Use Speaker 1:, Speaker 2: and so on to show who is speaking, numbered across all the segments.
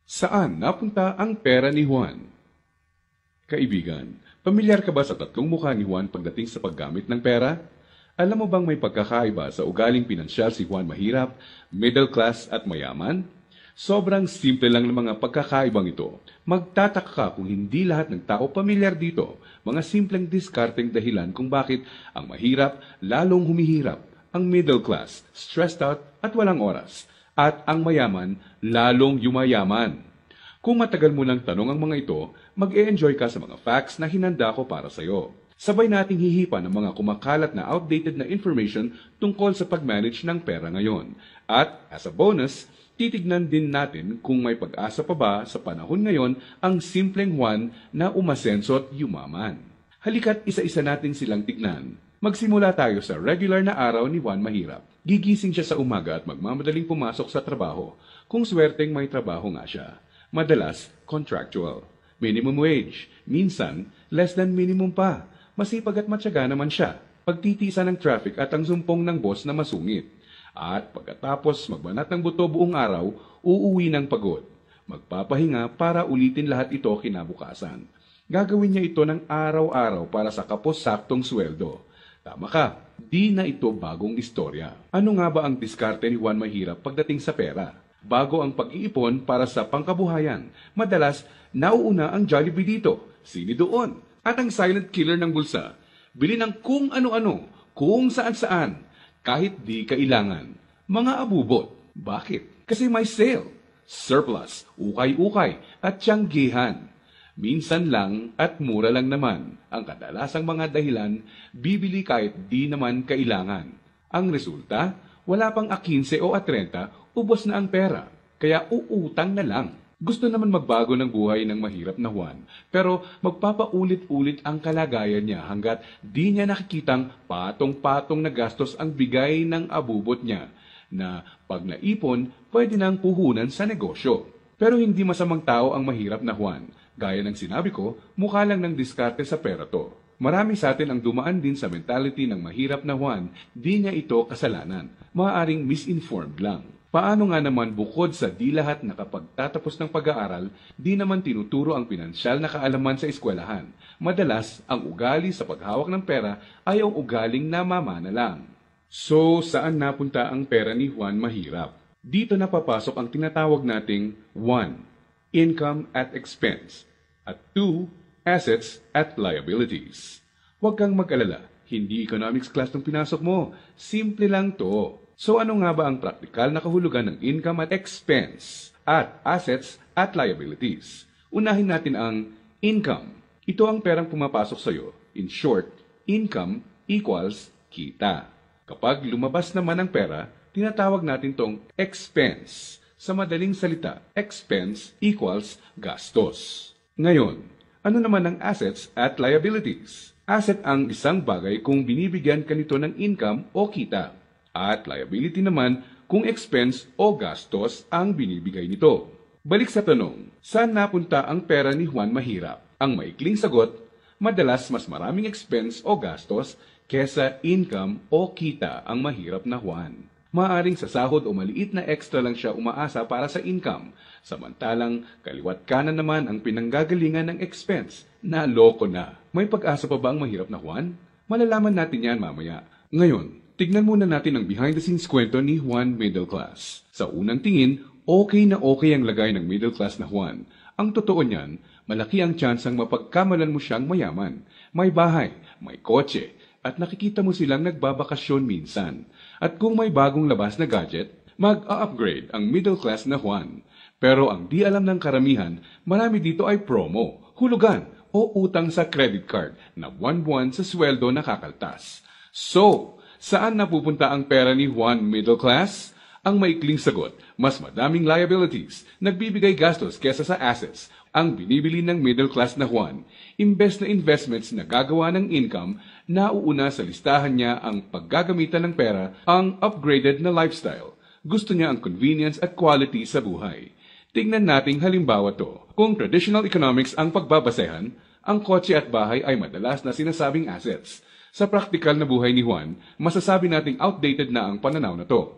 Speaker 1: Saan napunta ang pera ni Juan? Kaibigan, pamilyar ka ba sa tatlong mukha ni Juan pagdating sa paggamit ng pera? Alam mo bang may pagkakaiba sa ugaling pinansyal si Juan mahirap, middle class at mayaman? Sobrang simple lang ng mga pagkakaibang ito. Magtataka ka kung hindi lahat ng tao pamilyar dito. Mga simpleng diskarteng dahilan kung bakit ang mahirap lalong humihirap, ang middle class stressed out at walang oras, at ang mayaman lalong yumayaman. Kung matagal mo nang tanong ang mga ito, mag-e-enjoy ka sa mga facts na hinanda ko para sa iyo. Sabay nating hihipan ng mga kumakalat na outdated na information tungkol sa pag-manage ng pera ngayon. At as a bonus, titignan din natin kung may pag-asa pa ba sa panahon ngayon ang simpleng Juan na umasenso at yumaman. Halika't isa-isa natin silang tignan. Magsimula tayo sa regular na araw ni Juan Mahirap. Gigising siya sa umaga at magmamadaling pumasok sa trabaho, kung swerteng may trabaho nga siya. Madalas, contractual. Minimum wage. Minsan, less than minimum pa. Masipag at matyaga naman siya. Pagtitiisa ng traffic at ang sumpong ng boss na masungit. At pagkatapos magbanat ng buto buong araw, uuwi ng pagod. Magpapahinga para ulitin lahat ito kinabukasan. Gagawin niya ito ng araw-araw para sa kapos-saktong sweldo. Tama ka, di na ito bagong istorya. Ano nga ba ang diskarte ni Juan Mahirap pagdating sa pera? Bago ang pag-iipon para sa pangkabuhayan, madalas nauuna ang Jollibee dito, sini doon, at ang silent killer ng bulsa. Bili ng kung ano-ano, kung saan-saan, kahit di kailangan. Mga abubot. Bakit? Kasi may sale, surplus, ukay-ukay, at tiyanggihan. Minsan lang at mura lang naman. Ang kadalasang mga dahilan, bibili kahit di naman kailangan. Ang resulta, wala pang A15 o A30, ubos na ang pera. Kaya uutang na lang. Gusto naman magbago ng buhay ng mahirap na Juan, pero magpapaulit-ulit ang kalagayan niya hanggat di niya nakikitang patong-patong na gastos ang bigay ng abubot niya, na pag naipon, pwede nang puhunan sa negosyo. Pero hindi masamang tao ang mahirap na Juan. Gaya ng sinabi ko, mukha lang ng diskarte sa pera to. Marami sa atin ang dumaan din sa mentality ng mahirap na Juan, di niya ito kasalanan. Maaaring misinformed lang. Paano nga naman bukod sa di lahat nakapagtatapos ng pag-aaral, di naman tinuturo ang pinansyal na kaalaman sa eskwelahan. Madalas, ang ugali sa paghawak ng pera ay ang ugaling namamana lang. So, saan napunta ang pera ni Juan Mahirap? Dito napapasok ang tinatawag nating 1. Income at expense, at 2. Assets at liabilities. Huwag kang mag-alala, hindi economics class ng pinasok mo. Simple lang to. So ano nga ba ang praktikal na kahulugan ng income at expense at assets at liabilities? Unahin natin ang income. Ito ang perang pumapasok sa iyo. In short, income equals kita. Kapag lumabas naman ang pera, tinatawag natin tong expense. Sa madaling salita, expense equals gastos. Ngayon, ano naman ang assets at liabilities? Asset ang isang bagay kung binibigyan ka nito ng income o kita. At liability naman kung expense o gastos ang binibigay nito. Balik sa tanong, saan napunta ang pera ni Juan Mahirap? Ang maikling sagot, madalas mas maraming expense o gastos kesa income o kita ang mahirap na Juan. Maaring sa sahod o maliit na extra lang siya umaasa para sa income, samantalang kaliwat kanan naman ang pinanggagalingan ng expense. Naloko na. May pag-asa pa ba ang mahirap na Juan? Malalaman natin yan mamaya. Ngayon, tignan muna natin ang behind-the-scenes kwento ni Juan Middle Class. Sa unang tingin, okay na okay ang lagay ng middle class na Juan. Ang totoo niyan, malaki ang tsansang mapagkamalan mo siyang mayaman. May bahay, may kotse, at nakikita mo silang nagbabakasyon minsan. At kung may bagong labas na gadget, mag-a-upgrade ang middle class na Juan. Pero ang di alam ng karamihan, marami dito ay promo, hulugan o utang sa credit card na buwan-buwan sa sweldo nakakaltas. So, saan napupunta ang pera ni Juan Middle Class? Ang maikling sagot, mas madaming liabilities, nagbibigay gastos kesa sa assets, ang binibili ng middle class na Juan. Imbes na investments na gagawa ng income, nauuna sa listahan niya ang paggagamitan ng pera, ang upgraded na lifestyle. Gusto niya ang convenience at quality sa buhay. Tingnan nating halimbawa to. Kung traditional economics ang pagbabasehan, ang kotse at bahay ay madalas na sinasabing assets. Sa praktikal na buhay ni Juan, masasabi nating outdated na ang pananaw na to.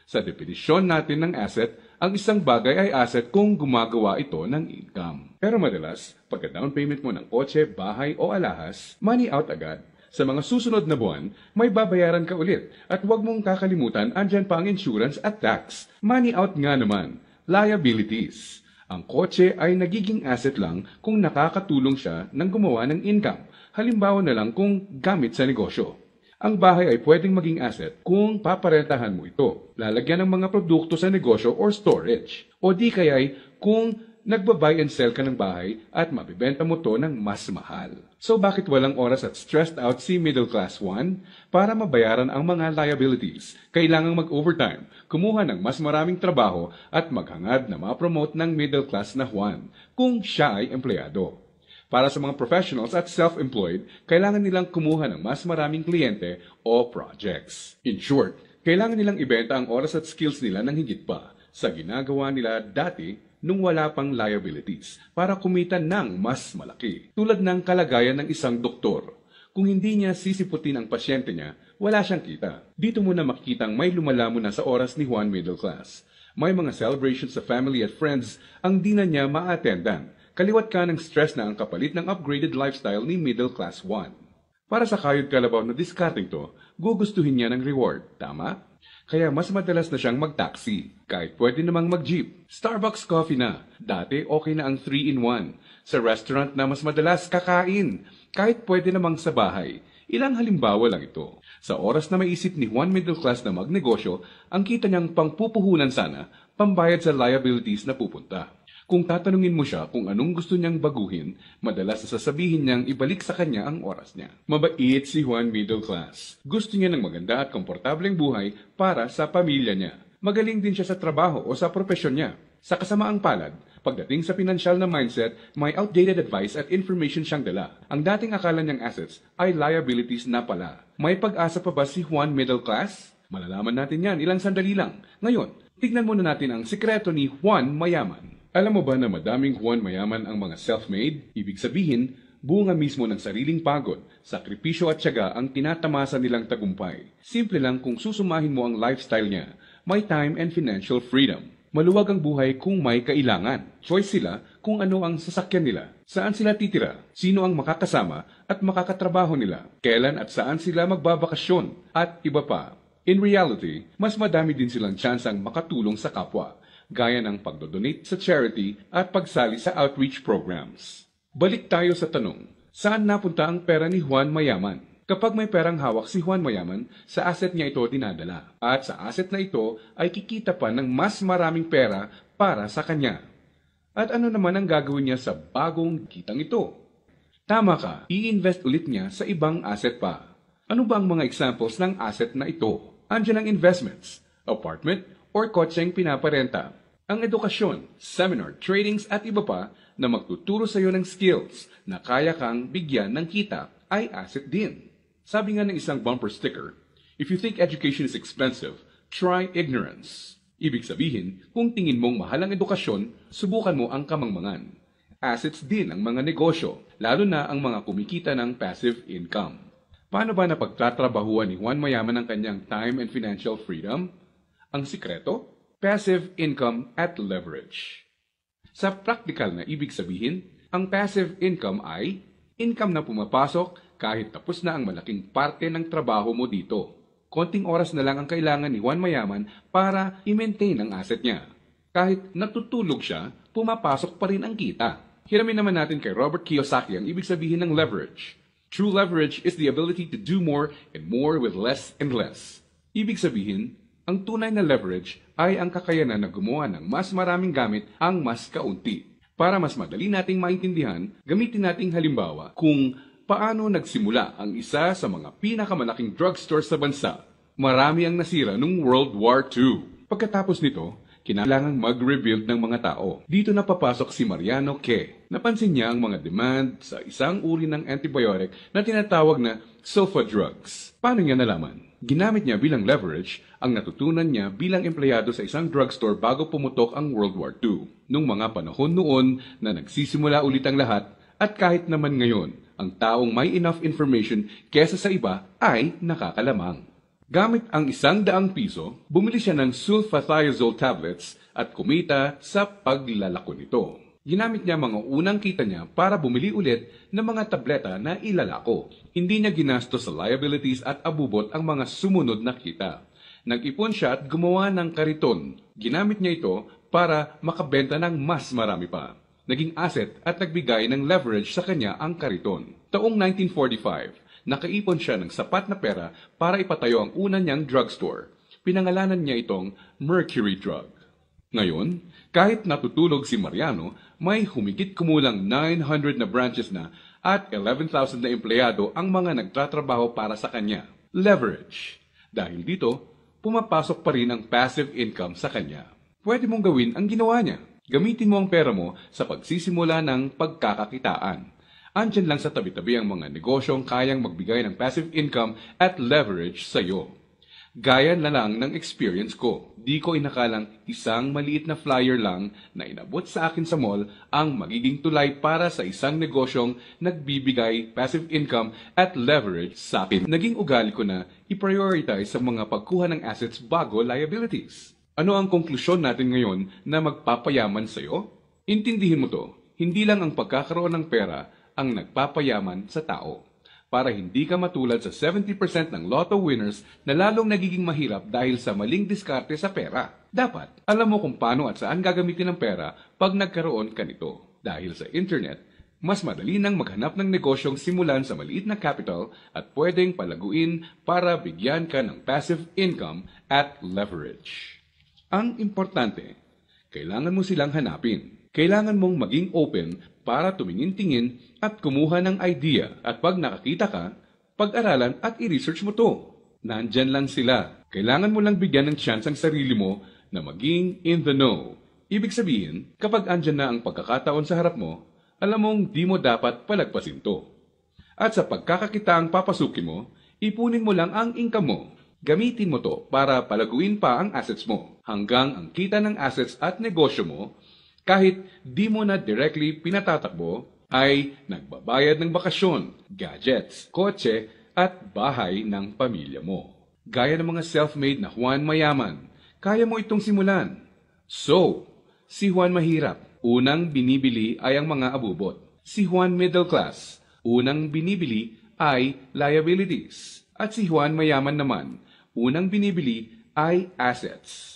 Speaker 1: Sa definisyon natin ng asset, ang isang bagay ay asset kung gumagawa ito ng income. Pero madalas, pagka down payment mo ng kotse, bahay o alahas, money out agad. Sa mga susunod na buwan, may babayaran ka ulit at huwag mong kakalimutan andyan pa ang insurance at tax. Money out nga naman, liabilities. Ang kotse ay nagiging asset lang kung nakakatulong siya ng gumawa ng income. Halimbawa na lang kung gamit sa negosyo. Ang bahay ay pwedeng maging asset kung paparentahan mo ito, lalagyan ng mga produkto sa negosyo or storage. O di kaya'y kung nagba-buy and sell ka ng bahay at mabibenta mo to ng mas mahal. So bakit walang oras at stressed out si Middle Class 1? Para mabayaran ang mga liabilities, kailangang mag-overtime, kumuha ng mas maraming trabaho at maghangad na ma-promote ng middle class na Juan kung siya ay empleyado. Para sa mga professionals at self-employed, kailangan nilang kumuha ng mas maraming kliyente o projects. In short, kailangan nilang ibenta ang oras at skills nila ng higit pa sa ginagawa nila dati nung wala pang liabilities para kumita ng mas malaki. Tulad ng kalagayan ng isang doktor. Kung hindi niya sisiputin ang pasyente niya, wala siyang kita. Dito mo na makikitang may lumalamon na sa oras ni Juan Middle Class. May mga celebrations sa family at friends ang di na niya ma-attendan. Kaliwat ka ng stress na ang kapalit ng upgraded lifestyle ni Middle Class 1. Para sa kayod kalabaw na discarding to, gugustuhin niya ng reward, tama? Kaya mas madalas na siyang mag-taxi, kahit pwede namang mag-jeep. Starbucks coffee na, dati okay na ang 3-in-1. Sa restaurant na mas madalas kakain, kahit pwede namang sa bahay. Ilang halimbawa lang ito. Sa oras na maisip ni Juan Middle Class na magnegosyo, ang kita niyang pangpupuhunan sana, pambayad sa liabilities na pupunta. Kung tatanungin mo siya kung anong gusto niyang baguhin, madalas sasabihin niyang ibalik sa kanya ang oras niya. Mabait si Juan Middle Class. Gusto niya ng maganda at komportableng buhay para sa pamilya niya. Magaling din siya sa trabaho o sa propesyon niya. Sa kasamaang palad, pagdating sa pinansyal na mindset, may outdated advice at information siyang dala. Ang dating akala niyang assets ay liabilities na pala. May pag-asa pa ba si Juan Middle Class? Malalaman natin yan ilang sandali lang. Ngayon, tignan muna natin ang sikreto ni Juan Mayaman. Alam mo ba na madaming Juan Mayaman ang mga self-made? Ibig sabihin, bunga mismo ng sariling pagod, sakripisyo at tiyaga ang tinatamasa nilang tagumpay. Simple lang kung susumahin mo ang lifestyle niya, may time and financial freedom. Maluwag ang buhay kung may kailangan. Choice sila kung ano ang sasakyan nila, saan sila titira, sino ang makakasama at makakatrabaho nila, kailan at saan sila magbabakasyon, at iba pa. In reality, mas madami din silang tsansang makatulong sa kapwa, gaya ng pagdodonate sa charity at pagsali sa outreach programs. Balik tayo sa tanong, saan napunta ang pera ni Juan Mayaman? Kapag may perang hawak si Juan Mayaman, sa asset niya ito dinadala. At sa asset na ito ay kikita pa ng mas maraming pera para sa kanya. At ano naman ang gagawin niya sa bagong kitang ito? Tama ka, i-invest ulit niya sa ibang asset pa. Ano ba ang mga examples ng asset na ito? Andiyan ang investments, apartment, or kotseng pinaparenta. Ang edukasyon, seminar, tradings at iba pa na magtuturo sa iyo ng skills na kaya kang bigyan ng kita ay asset din. Sabi nga ng isang bumper sticker, if you think education is expensive, try ignorance. Ibig sabihin, kung tingin mong mahal ang edukasyon, subukan mo ang kamangmangan. Assets din ang mga negosyo, lalo na ang mga kumikita ng passive income. Paano ba napagtatrabahuan ni Juan Mayaman ang kanyang time and financial freedom? Ang sikreto? Passive income at leverage. Sa practical na ibig sabihin, ang passive income ay income na pumapasok kahit tapos na ang malaking parte ng trabaho mo dito. Konting oras na lang ang kailangan ni Juan Mayaman para i-maintain ang asset niya. Kahit natutulog siya, pumapasok pa rin ang kita. Hiramin naman natin kay Robert Kiyosaki ang ibig sabihin ng leverage. True leverage is the ability to do more and more with less and less. Ibig sabihin, ang tunay na leverage ay ang kakayanan na gumawa ng mas maraming gamit ang mas kaunti. Para mas madali nating maintindihan, gamitin nating halimbawa kung paano nagsimula ang isa sa mga pinakamalaking drugstore sa bansa. Marami ang nasira noong World War II. Pagkatapos nito, kinailangang mag-rebuild ng mga tao. Dito na papasok si Mariano K. Napansin niya ang mga demand sa isang uri ng antibiotic na tinatawag na sulfa drugs. Paano niya nalaman? Ginamit niya bilang leverage ang natutunan niya bilang empleyado sa isang drugstore bago pumutok ang World War II. Nung mga panahon noon na nagsisimula ulit ang lahat at kahit naman ngayon, ang taong may enough information kesa sa iba ay nakakalamang. Gamit ang 100 piso, bumili siya ng sulfathiazole tablets at kumita sa paglalako nito. Ginamit niya mga unang kita niya para bumili ulit ng mga tableta na ilalako. Hindi niya ginasto sa liabilities at abubot ang mga sumunod na kita. Nag-ipon siya at gumawa ng kariton. Ginamit niya ito para makabenta ng mas marami pa. Naging asset at nagbigay ng leverage sa kanya ang kariton. Taong 1945, nakaipon siya ng sapat na pera para ipatayo ang una niyang drugstore. Pinangalanan niya itong Mercury Drug. Ngayon, kahit natutulog si Mariano, may humigit kumulang 900 na branches na at 11,000 na empleyado ang mga nagtatrabaho para sa kanya. Leverage. Dahil dito, pumapasok pa rin ang passive income sa kanya. Pwede mong gawin ang ginawa niya. Gamitin mo ang pera mo sa pagsisimula ng pagkakakitaan. Andyan lang sa tabi-tabi ang mga negosyong kayang magbigay ng passive income at leverage sa iyo. Gaya na lang ng experience ko. Di ko inakalang isang maliit na flyer lang na inabot sa akin sa mall ang magiging tulay para sa isang negosyong nagbibigay passive income at leverage sa akin. Naging ugali ko na i-prioritize sa mga pagkuha ng assets bago liabilities. Ano ang konklusyon natin ngayon na magpapayaman sa iyo? Intindihin mo to, hindi lang ang pagkakaroon ng pera ang nagpapayaman sa tao. Para hindi ka matulad sa 70% ng lotto winners na lalong nagiging mahirap dahil sa maling diskarte sa pera. Dapat, alam mo kung paano at saan gagamitin ang pera pag nagkaroon ka nito. Dahil sa internet, mas madali nang maghanap ng negosyong simulan sa maliit na capital at pwedeng palaguin para bigyan ka ng passive income at leverage. Ang importante, kailangan mo silang hanapin. Kailangan mong maging open para tumingin-tingin at kumuha ng idea at pag nakakita ka, pag-aralan at i-research mo to. Nandyan lang sila. Kailangan mo lang bigyan ng chance ang sarili mo na maging in the know. Ibig sabihin, kapag andyan na ang pagkakataon sa harap mo, alam mong di mo dapat palagpasin to. At sa pagkakakitaang papasukin mo, ipunin mo lang ang income mo. Gamitin mo to para palaguin pa ang assets mo hanggang ang kita ng assets at negosyo mo kahit di mo na directly pinatatakbo, ay nagbabayad ng bakasyon, gadgets, kotse, at bahay ng pamilya mo. Gaya ng mga self-made na Juan Mayaman, kaya mo itong simulan. So, si Juan Mahirap, unang binibili ay ang mga abubot. Si Juan Middle Class, unang binibili ay liabilities. At si Juan Mayaman naman, unang binibili ay assets.